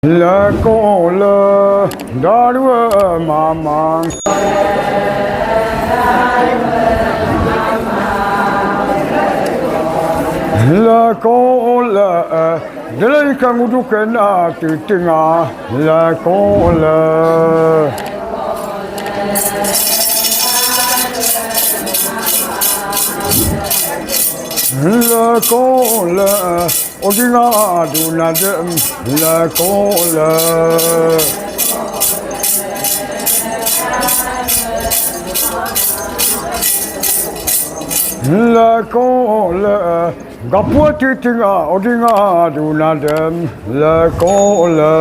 La cola, darwa mama. La cola, delay kamudu kena titinga. La cola. La cola, odinga dunadem. La cola. La cola, gapuati tinga odinga dunadem. La cola.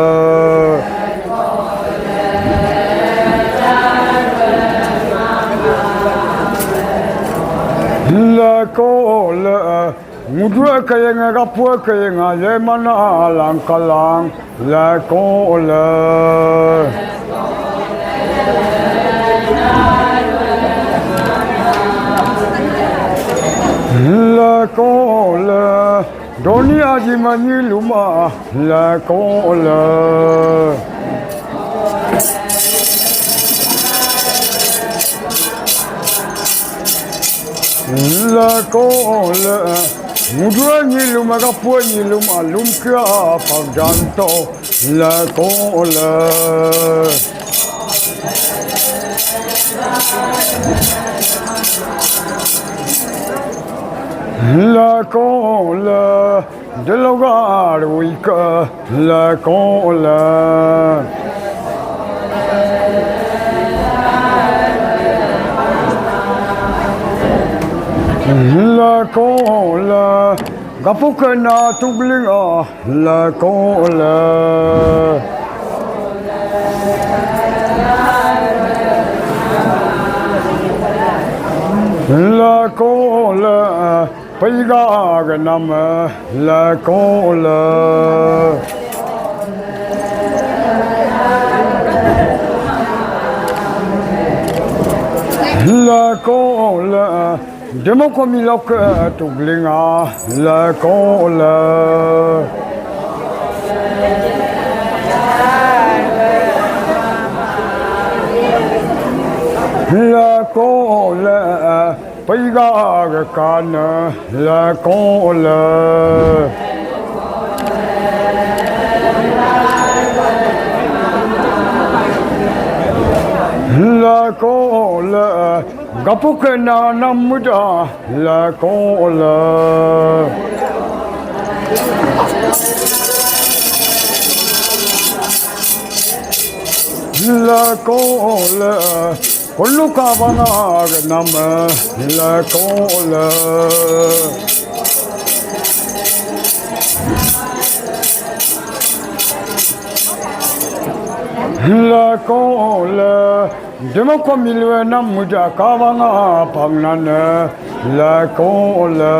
La cola, mudra kaya gapua kaya lemana langkalang. La cola. La cola, doni aji mani luma. La cola. La cola, mudra ni luma kapua ni luma lumkia pagdanto. La cola. La cola, del hogar uica. La cola. La cola, gapukena tublinga. La cola. La cola, paiga nama. La cola. La cola, demo komi lok tublinga. La cola. La cola, paiga kana. La cola. La cola, gapukena namuda. La cola. La cola, puluka bana nama. La cola. La cola, demo komilwe namuja kavana pangnana. La cola.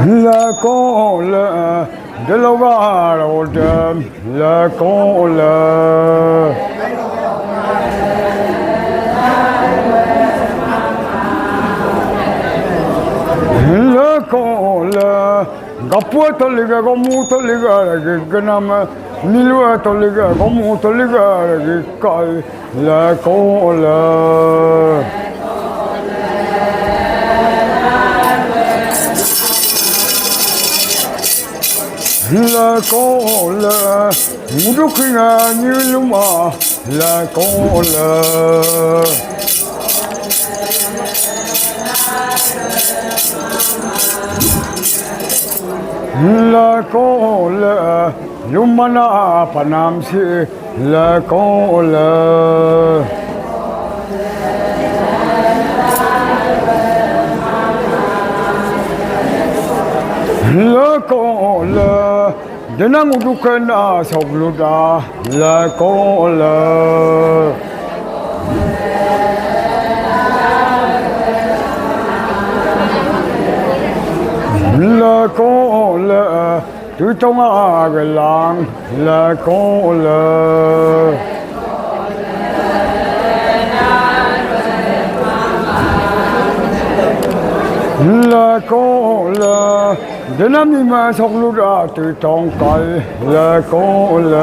La cola, del hogar odem. La cola. La cola, gapua toliga gomu toliga ganama. Nilwa toliga gomu toliga kai. La cola. La cola, mudukinga niluma. La cola. La cola, lumana panamsi. La cola. La cola, denang udukena sobluda. La cola. La cola, tu tonga gelang. La cola. là con là đến năm đi mà xong lúc ra từ trong cõi là con là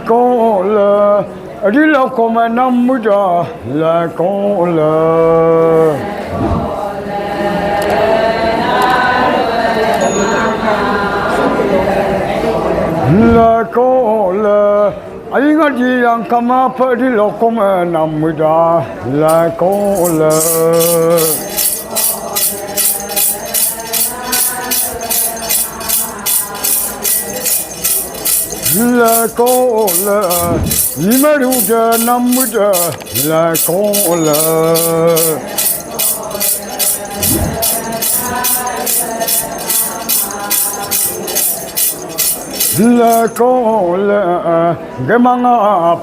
con là đi lâu còn mà năm mới ra là con là con anh nghe gì anh cầm áp đi lâu còn mà năm mới ra là con là con nhưng mà đủ giờ năm mươi giờ là con là con cái mang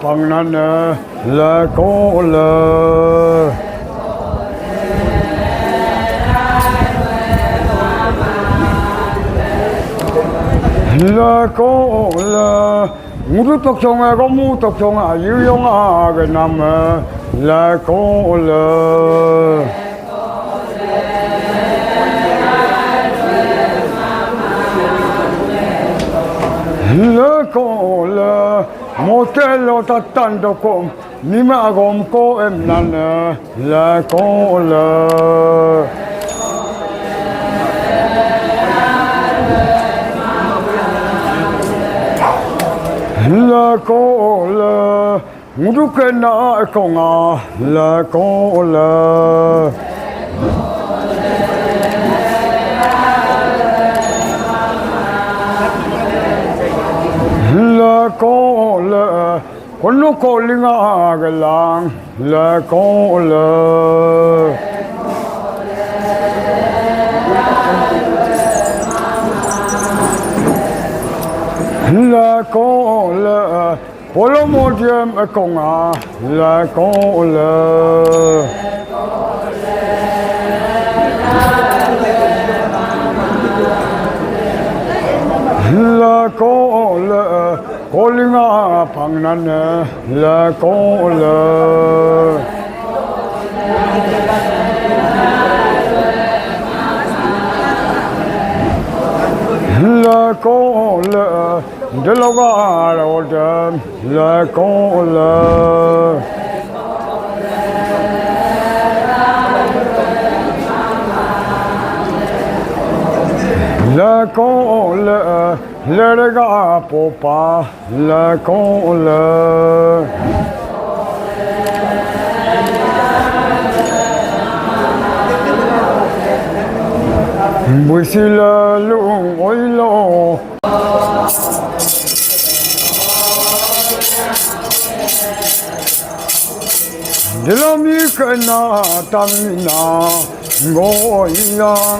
bằng nan là con là con ngũ tộc trong có ngũ tộc trong yêu用cái năm là con là con một cái lo ta tan đâu cũng nhưng mà gồm có em nan là con là con ngũ cái na con là con là con nó có linh cái làng là con là con polo một điểm con là con là con có linh bằng nan là con là con để lâu qua rồi là con là con là ga popa là con buổi xì là lung ôi lo để làm gì cái na tăng na ngồi lo